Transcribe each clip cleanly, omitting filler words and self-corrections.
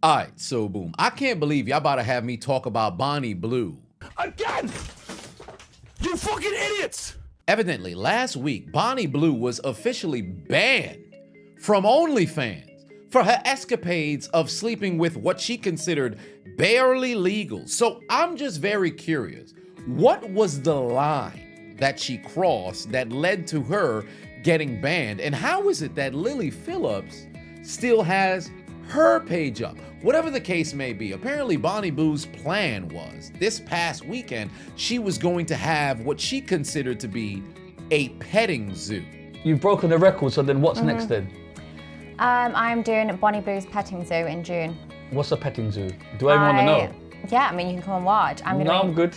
All right, so boom. I can't believe y'all about to have me talk about Bonnie Blue. Again! You fucking idiots! Evidently, last week, Bonnie Blue was officially banned from OnlyFans for her escapades of sleeping with what she considered barely legal. So I'm just very curious, what was the line that she crossed that led to her getting banned? And how is it that Lily Phillips still has her page up? Whatever the case may be, apparently Bonnie Blue's plan was this past weekend, she was going to have what she considered to be a petting zoo. You've broken the record, so then what's next then? I'm doing Bonnie Blue's petting zoo in June. What's a petting zoo? Do I even want to know? Yeah, I mean, you can come and watch. I'm good.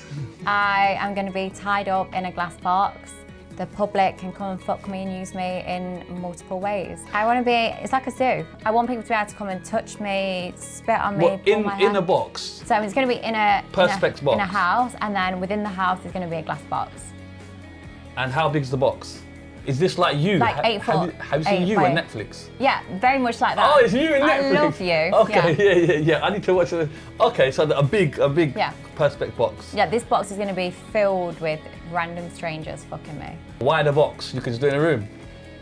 I am going to be tied up in a glass box. The public can come and fuck me and use me in multiple ways. I want to be, it's like a zoo. I want people to be able to come and touch me, spit on me, What, in a box? So it's going to be in a Perspex box? In a house, and then within the house there's going to be a glass box. And how big's the box? Is this like you? Like 8 foot. Have you seen you on Netflix? Yeah, very much like that. Oh, it's you in Netflix? I love you. Okay, yeah. I need to watch it. Okay, so a big Perspex box. Yeah, this box is going to be filled with random strangers fucking me. Why the box? You can just do it in a room.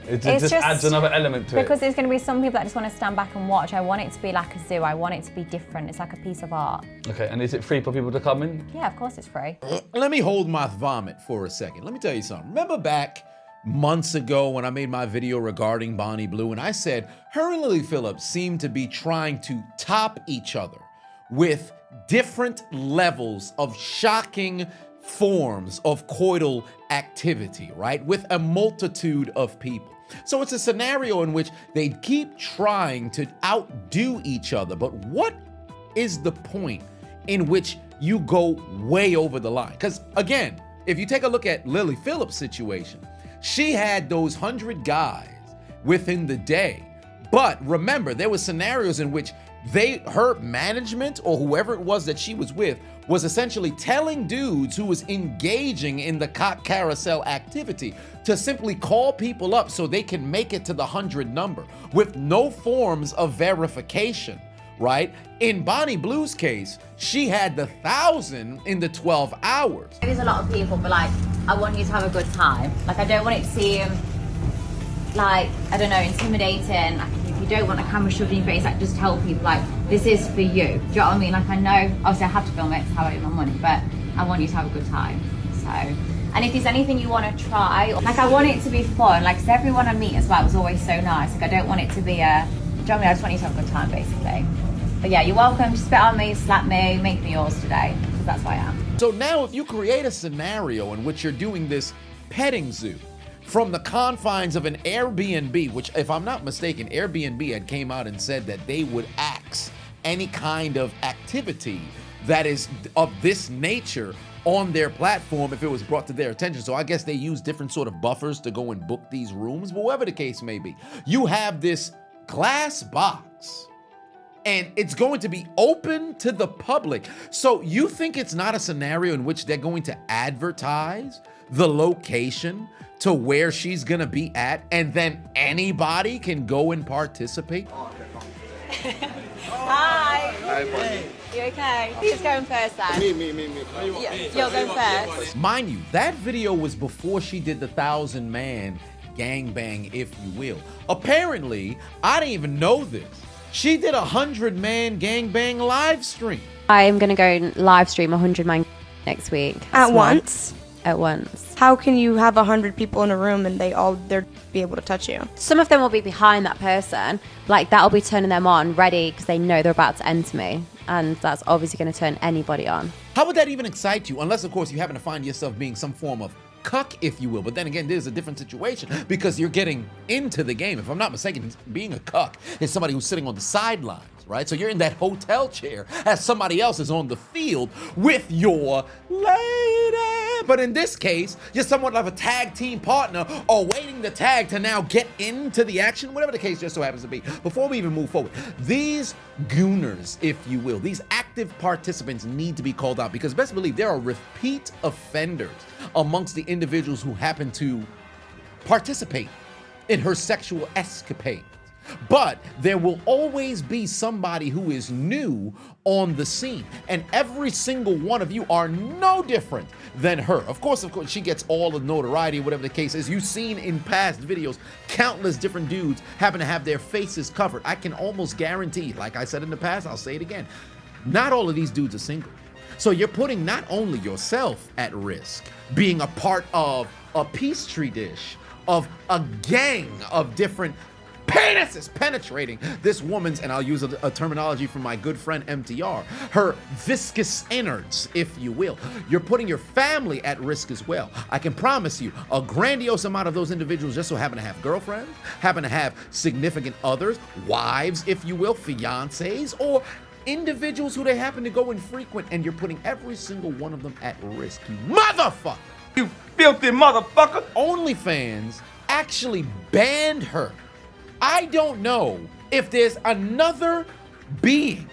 It just adds another element to it. Because there's going to be some people that just want to stand back and watch. I want it to be like a zoo. I want it to be different. It's like a piece of art. Okay, and is it free for people to come in? Yeah, of course it's free. Let me hold my vomit for a second. Let me tell you something. Remember back months ago when I made my video regarding Bonnie Blue, and I said her and Lily Phillips seemed to be trying to top each other with different levels of shocking forms of coital activity, right? With a multitude of people. So it's a scenario in which they keep trying to outdo each other. But what is the point in which you go way over the line? Because again, if you take a look at Lily Phillips' situation, she had those 100 guys within the day. But remember, there were scenarios in which her management or whoever it was that she was with was essentially telling dudes who was engaging in the cock carousel activity to simply call people up so they can make it to the 100 number with no forms of verification, right? In Bonnie Blue's case, she had the 1,000 in the 12 hours. There's a lot of people, but like, I want you to have a good time. Like, I don't want it to seem like, I don't know, intimidating. Like, if you don't want a camera shoved in your face, like, just tell people, like, this is for you. Do you know what I mean? Like, I know, obviously I have to film it, it's how I earn my money, but I want you to have a good time. So, and if there's anything you want to try, like, I want it to be fun. Like, 'cause everyone I meet as well was always so nice. Like, I don't want it to be a, do you know what I mean? I just want you to have a good time, basically. But yeah, you're welcome to spit on me, slap me, make me yours today, because that's who I am. So now if you create a scenario in which you're doing this petting zoo from the confines of an Airbnb, which if I'm not mistaken, Airbnb had came out and said that they would axe any kind of activity that is of this nature on their platform if it was brought to their attention. So I guess they use different sort of buffers to go and book these rooms, but whatever the case may be, you have this glass box and it's going to be open to the public. So you think it's not a scenario in which they're going to advertise the location to where she's gonna be at, and then anybody can go and participate? Hi. Hi, buddy. You okay? Who's going first then? Me. You're going first. Mind you, that video was before she did the 1,000-man gangbang, if you will. Apparently, I didn't even know this. She did a 100-man gangbang live stream. I'm going to go live stream 100-man next week. At once? At once. How can you have 100 people in a room and they're be able to touch you? Some of them will be behind that person. Like, that'll be turning them on, ready, because they know they're about to enter me. And that's obviously going to turn anybody on. How would that even excite you? Unless, of course, you happen to find yourself being some form of cuck, if you will. But then again, there's a different situation because you're getting into the game. If I'm not mistaken, being a cuck is somebody who's sitting on the sidelines, right? So you're in that hotel chair as somebody else is on the field with your lady. But in this case, you're somewhat of a tag team partner awaiting the tag to now get into the action, whatever the case just so happens to be. Before we even move forward, these gooners, if you will, these active participants need to be called out because best believe there are repeat offenders amongst the individuals who happen to participate in her sexual escapades. But there will always be somebody who is new on the scene. And every single one of you are no different than her. Of course, she gets all the notoriety, whatever the case is. You've seen in past videos, countless different dudes happen to have their faces covered. I can almost guarantee, like I said in the past, I'll say it again, not all of these dudes are single. So you're putting not only yourself at risk, being a part of a Peachtree dish, of a gang of different penises penetrating this woman's, and I'll use a terminology from my good friend MTR, her viscous innards, if you will. You're putting your family at risk as well. I can promise you, a grandiose amount of those individuals just so happen to have girlfriends, happen to have significant others, wives, if you will, fiancés, or individuals who they happen to go infrequent, and you're putting every single one of them at risk. You motherfucker! You filthy motherfucker! OnlyFans actually banned her. I don't know if there's another being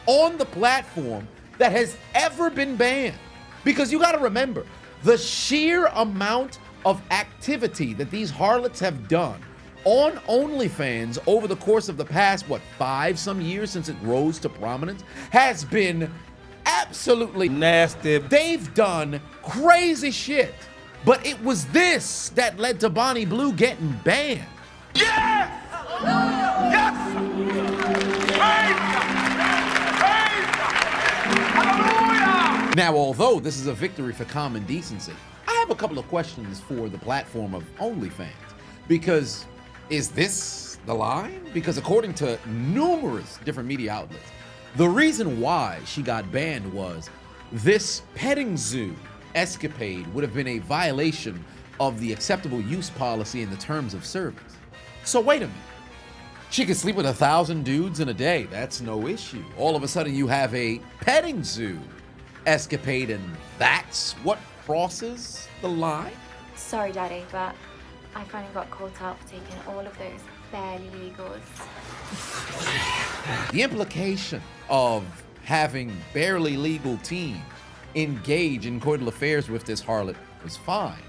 on the platform that has ever been banned. Because you gotta remember, the sheer amount of activity that these harlots have done on OnlyFans over the course of the past, 5-some years since it rose to prominence, has been absolutely nasty. They've done crazy shit. But it was this that led to Bonnie Blue getting banned. Yes! Yes! Hallelujah! Now, although this is a victory for common decency, I have a couple of questions for the platform of OnlyFans. Because is this the line? Because according to numerous different media outlets, the reason why she got banned was this petting zoo escapade would have been a violation of the acceptable use policy in the terms of service. So wait a minute. She could sleep with 1,000 dudes in a day. That's no issue. All of a sudden you have a petting zoo escapade, and that's what crosses the line? Sorry, Daddy, but I finally got caught up taking all of those barely legals. The implication of having barely legal teens engage in coital affairs with this harlot was fine,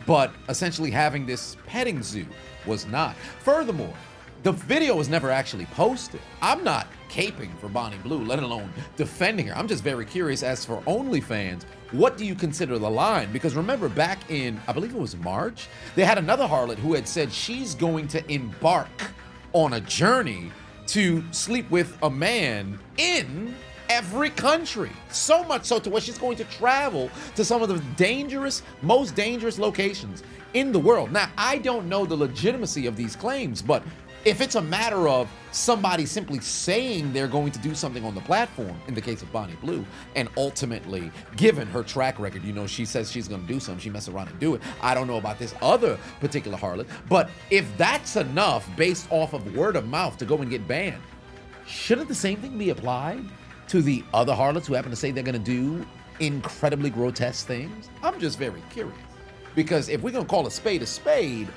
but essentially having this petting zoo was not. Furthermore, the video was never actually posted. I'm not caping for Bonnie Blue, let alone defending her. I'm just very curious as for OnlyFans, what do you consider the line? Because remember back in, I believe it was March, they had another harlot who had said she's going to embark on a journey to sleep with a man in every country. So much so to where she's going to travel to some of the most dangerous locations in the world. Now, I don't know the legitimacy of these claims, but if it's a matter of somebody simply saying they're going to do something on the platform, in the case of Bonnie Blue, and ultimately, given her track record, you know, she says she's gonna do something, she messes around and do it. I don't know about this other particular harlot, but if that's enough based off of word of mouth to go and get banned, shouldn't the same thing be applied to the other harlots who happen to say they're gonna do incredibly grotesque things? I'm just very curious. Because if we're gonna call a spade,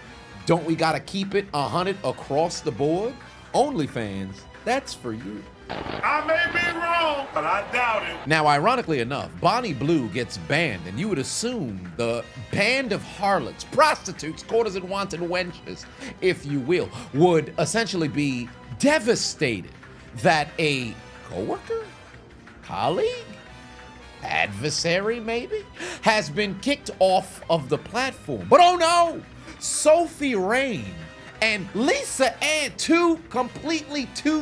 don't we gotta keep it 100 across the board? OnlyFans, that's for you. I may be wrong, but I doubt it. Now, ironically enough, Bonnie Blue gets banned, and you would assume the band of harlots, prostitutes, courtesans, wanton wenches, if you will, would essentially be devastated that a coworker, colleague, adversary maybe, has been kicked off of the platform. But oh no! Sophie Rain and Lisa Ann, two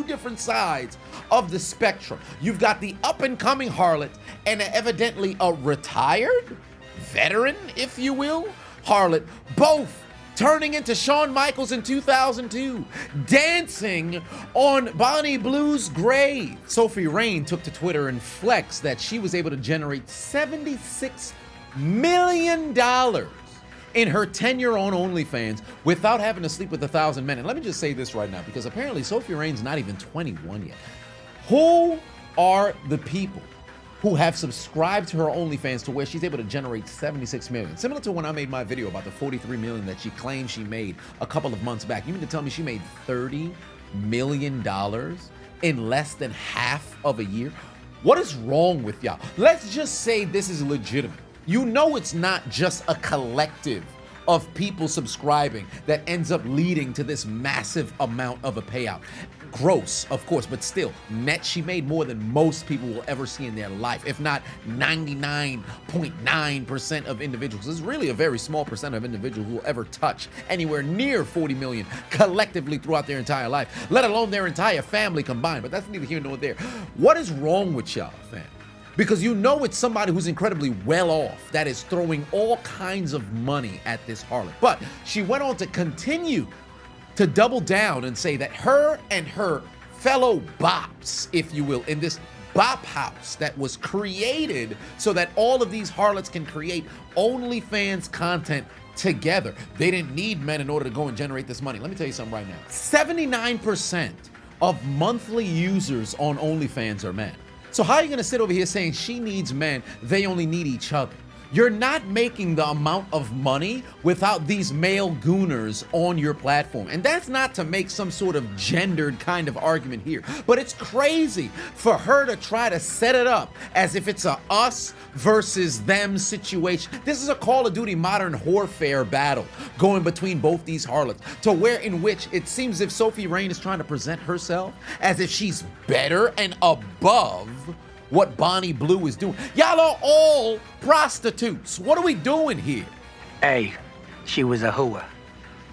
different sides of the spectrum. You've got the up-and-coming harlot and evidently a retired veteran, if you will, harlot, both turning into Shawn Michaels in 2002, dancing on Bonnie Blue's grave. Sophie Rain took to Twitter and flexed that she was able to generate $76 million in her tenure on OnlyFans without having to sleep with 1,000 men. And let me just say this right now, because apparently Sophie Rain's not even 21 yet. Who are the people who have subscribed to her OnlyFans to where she's able to generate $76 million? Similar to when I made my video about the $43 million that she claimed she made a couple of months back. You mean to tell me she made $30 million in less than half of a year? What is wrong with y'all? Let's just say this is legitimate. You know it's not just a collective of people subscribing that ends up leading to this massive amount of a payout. Gross, of course, but still, net, she made more than most people will ever see in their life, if not 99.9% of individuals. This is really a very small percent of individuals who will ever touch anywhere near 40 million collectively throughout their entire life, let alone their entire family combined. But that's neither here nor there. What is wrong with y'all, fam? Because you know it's somebody who's incredibly well off that is throwing all kinds of money at this harlot. But she went on to continue to double down and say that her and her fellow bops, if you will, in this bop house that was created so that all of these harlots can create OnlyFans content together. They didn't need men in order to go and generate this money. Let me tell you something right now. 79% of monthly users on OnlyFans are men. So how are you gonna sit over here saying she needs men, they only need each other? You're not making the amount of money without these male gooners on your platform. And that's not to make some sort of gendered kind of argument here, but it's crazy for her to try to set it up as if it's a us versus them situation. This is a Call of Duty Modern Warfare battle going between both these harlots, to where in which it seems as if Sophie Rain is trying to present herself as if she's better and above what Bonnie Blue is doing. Y'all are all prostitutes. What are we doing here? A, she was a hooah.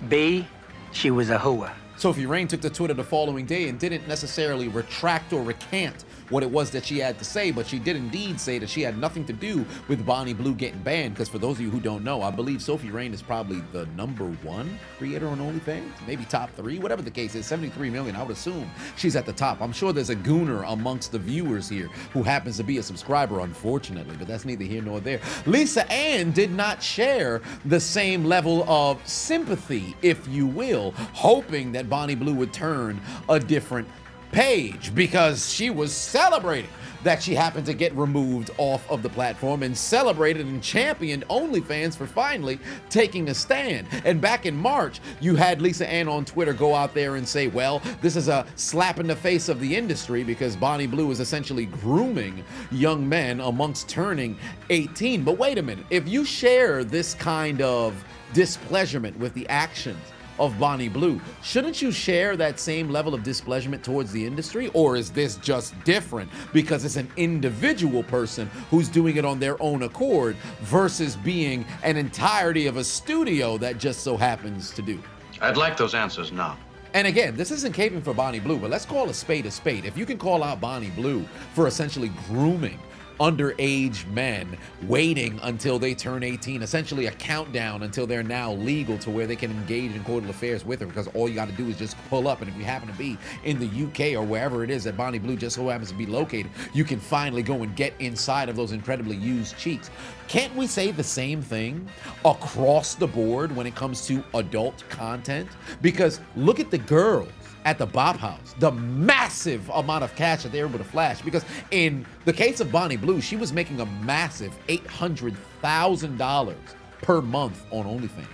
B, she was a hooah. Sophie Rain took to Twitter the following day and didn't necessarily retract or recant what it was that she had to say, but she did indeed say that she had nothing to do with Bonnie Blue getting banned, because for those of you who don't know, I believe Sophie Rain is probably the #1 creator on OnlyFans, maybe top 3, whatever the case is, 73 million, I would assume she's at the top. I'm sure there's a gooner amongst the viewers here who happens to be a subscriber, unfortunately, but that's neither here nor there. Lisa Ann did not share the same level of sympathy, if you will, hoping that Bonnie Blue would turn a different page, because she was celebrating that she happened to get removed off of the platform and celebrated and championed OnlyFans for finally taking a stand. And back in March, you had Lisa Ann on Twitter go out there and say, well, this is a slap in the face of the industry because Bonnie Blue is essentially grooming young men amongst turning 18. But wait a minute, if you share this kind of displeasurement with the actions of Bonnie Blue, shouldn't you share that same level of displeasurement towards the industry? Or is this just different because it's an individual person who's doing it on their own accord versus being an entirety of a studio that just so happens to do? I'd like those answers now. And again, this isn't caping for Bonnie Blue, but let's call a spade a spade. If you can call out Bonnie Blue for essentially grooming underage men, waiting until they turn 18, essentially a countdown until they're now legal to where they can engage in cordial affairs with her, because all you got to do is just pull up, and if you happen to be in the UK or wherever it is that Bonnie Blue just so happens to be located, you can finally go and get inside of those incredibly used cheeks. Can't we say the same thing across the board when it comes to adult content? Because look at the girls at the Bop House, the massive amount of cash that they were able to flash, because in the case of Bonnie Blue, she was making a massive $800,000 per month on OnlyFans.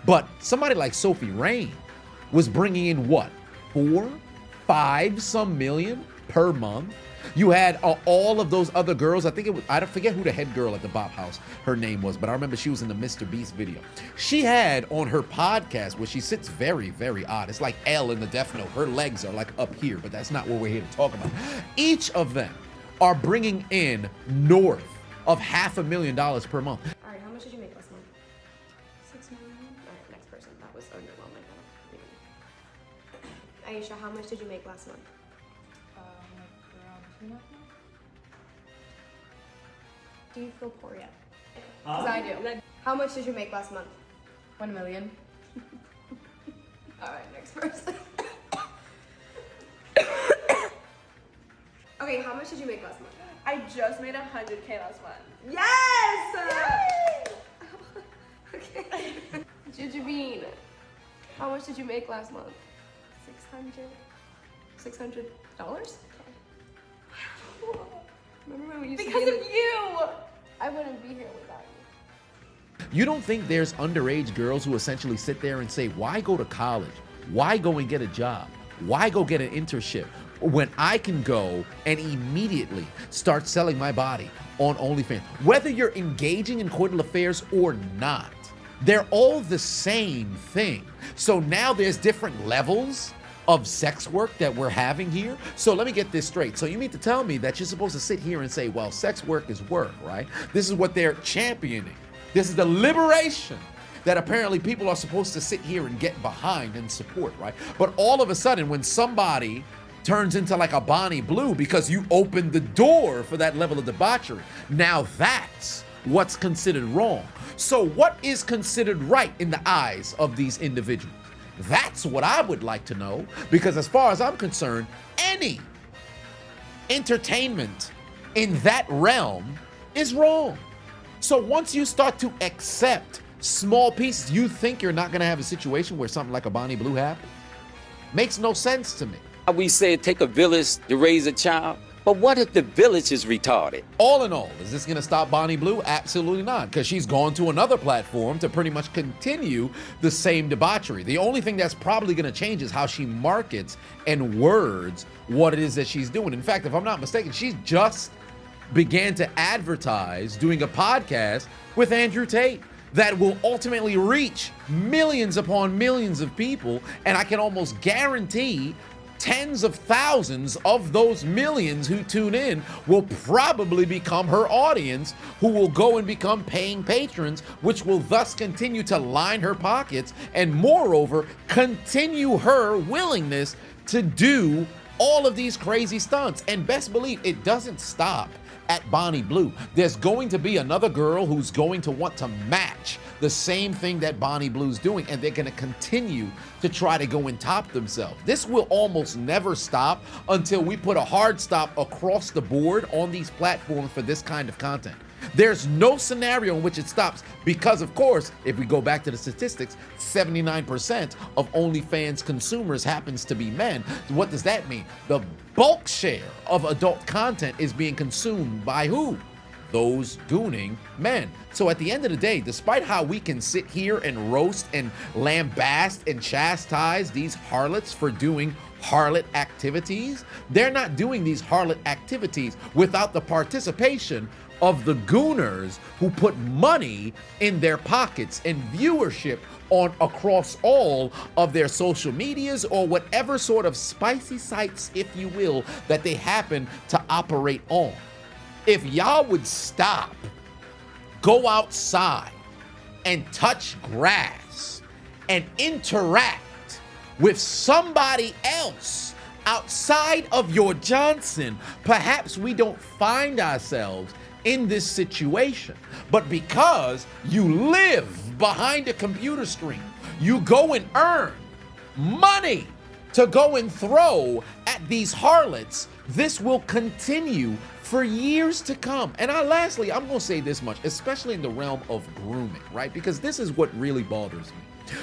But somebody like Sophie Rain was bringing in what, 4, 5 some million per month? You had all of those other girls. I think it was, I don't forget who the head girl at the Bop House, her name was, but I remember she was in the Mr. Beast video. She had on her podcast, where she sits very, very odd. It's like Elle in the Death Note. Her legs are like up here, but that's not what we're here to talk about. Each of them are bringing in north of $500,000 per month. All right, how much did you make last month? 6 million. All right, next person. That was underwhelming. Aisha, how much did you make last month? Do you feel poor yet? Because I do. How much did you make last month? 1 million. All right, next person. Okay, how much did you make last month? I just made 100K last month. Yes! Okay. Jujubeen, how much did you make last month? 600. $600? Remember when we used Because to be of you! I wouldn't be here without you. You don't think there's underage girls who essentially sit there and say, why go to college? Why go and get a job? Why go get an internship when I can go and immediately start selling my body on OnlyFans? Whether you're engaging in coital affairs or not, They're all the same thing. So now there's different levels of sex work that we're having here. So let me get this straight. So you mean to tell me that you're supposed to sit here and say, well, sex work is work, right? This is what they're championing. This is the liberation that apparently people are supposed to sit here and get behind and support, right? But all of a sudden, when somebody turns into like a Bonnie Blue because you opened the door for that level of debauchery, now that's what's considered wrong. So what is considered right in the eyes of these individuals? That's what I would like to know, because as far as I'm concerned, any entertainment in that realm is wrong. So once you start to accept small pieces, you think you're not gonna have a situation where something like a Bonnie Blue happens? Makes no sense to me. We say it take a village to raise a child, but what if the village is retarded? All in all, is this gonna stop Bonnie Blue? Absolutely not, because she's gone to another platform to pretty much continue the same debauchery. The only thing that's probably gonna change is how she markets and words what it is that she's doing. In fact, if I'm not mistaken, she just began to advertise doing a podcast with Andrew Tate that will ultimately reach millions upon millions of people, and I can almost guarantee tens of thousands of those millions who tune in will probably become her audience, who will go and become paying patrons, which will thus continue to line her pockets and moreover continue her willingness to do all of these crazy stunts. And best believe it doesn't stop at Bonnie Blue. There's going to be another girl who's going to want to match the same thing that Bonnie Blue's doing, and they're going to continue to try to go and top themselves. This will almost never stop until we put a hard stop across the board on these platforms for this kind of content. There's no scenario in which it stops because, of course, if we go back to the statistics, 79% of OnlyFans consumers happens to be men. What does that mean? The bulk share of adult content is being consumed by who? Those gooning men. So at the end of the day, despite how we can sit here and roast and lambaste and chastise these harlots for doing harlot activities, they're not doing these harlot activities without the participation of the gooners who put money in their pockets and viewership on across all of their social medias or whatever sort of spicy sites, if you will, that they happen to operate on. If y'all would stop, go outside and touch grass and interact with somebody else outside of your Johnson, perhaps we don't find ourselves in this situation. But because you live behind a computer screen, you go and earn money to go and throw at these harlots, this will continue for years to come. And lastly, I'm gonna say this much, especially in the realm of grooming, right? Because this is what really bothers me.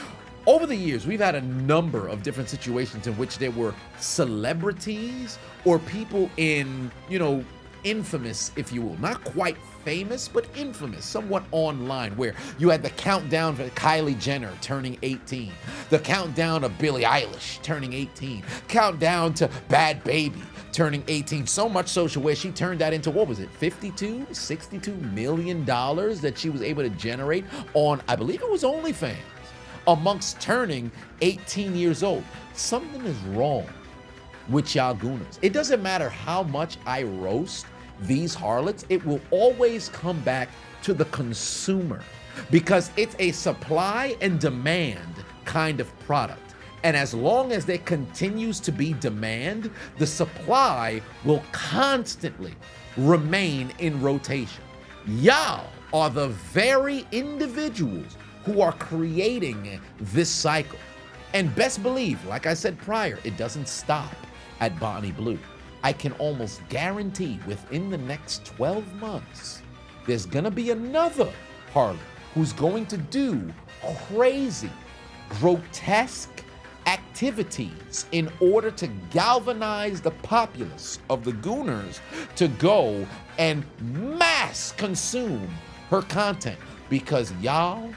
Over the years, we've had a number of different situations in which there were celebrities or people in, infamous, if you will, not quite famous, but infamous, somewhat online, where you had the countdown for Kylie Jenner turning 18, the countdown of Billie Eilish turning 18, countdown to Bad Baby turning 18, so much so where she turned that into, what was it, $62 million that she was able to generate on, I believe it was OnlyFans, amongst turning 18 years old. Something is wrong with y'all gooners. It doesn't matter how much I roast these harlots, it will always come back to the consumer because it's a supply and demand kind of product. And as long as there continues to be demand, the supply will constantly remain in rotation. Y'all are the very individuals who are creating this cycle. And best believe, like I said prior, it doesn't stop at Bonnie Blue. I can almost guarantee within the next 12 months, there's gonna be another harlot who's going to do crazy, grotesque activities in order to galvanize the populace of the gooners to go and mass consume her content because y'all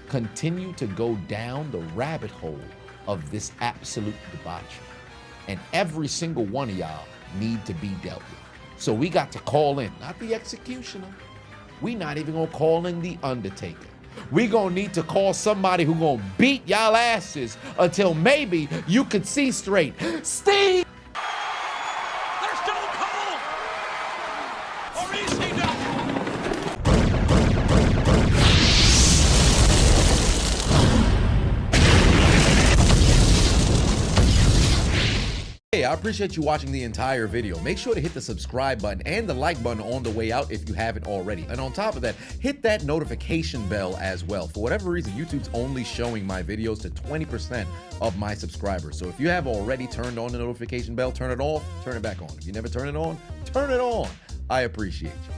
continue to go down the rabbit hole of this absolute debauchery. And every single one of y'all need to be dealt with. So we got to call in, not the executioner. We not even gonna call in the Undertaker. we gonna need to call somebody who gonna beat y'all asses until maybe you can see straight. Steve! They're Stone Cold! Or is he not? Hey, I appreciate you watching the entire video. Make sure to hit the subscribe button and the like button on the way out if you haven't already. And on top of that, hit that notification bell as well. For whatever reason, YouTube's only showing my videos to 20% of my subscribers. So if you have already turned on the notification bell, turn it off, turn it back on. If you never turn it on, turn it on. I appreciate you.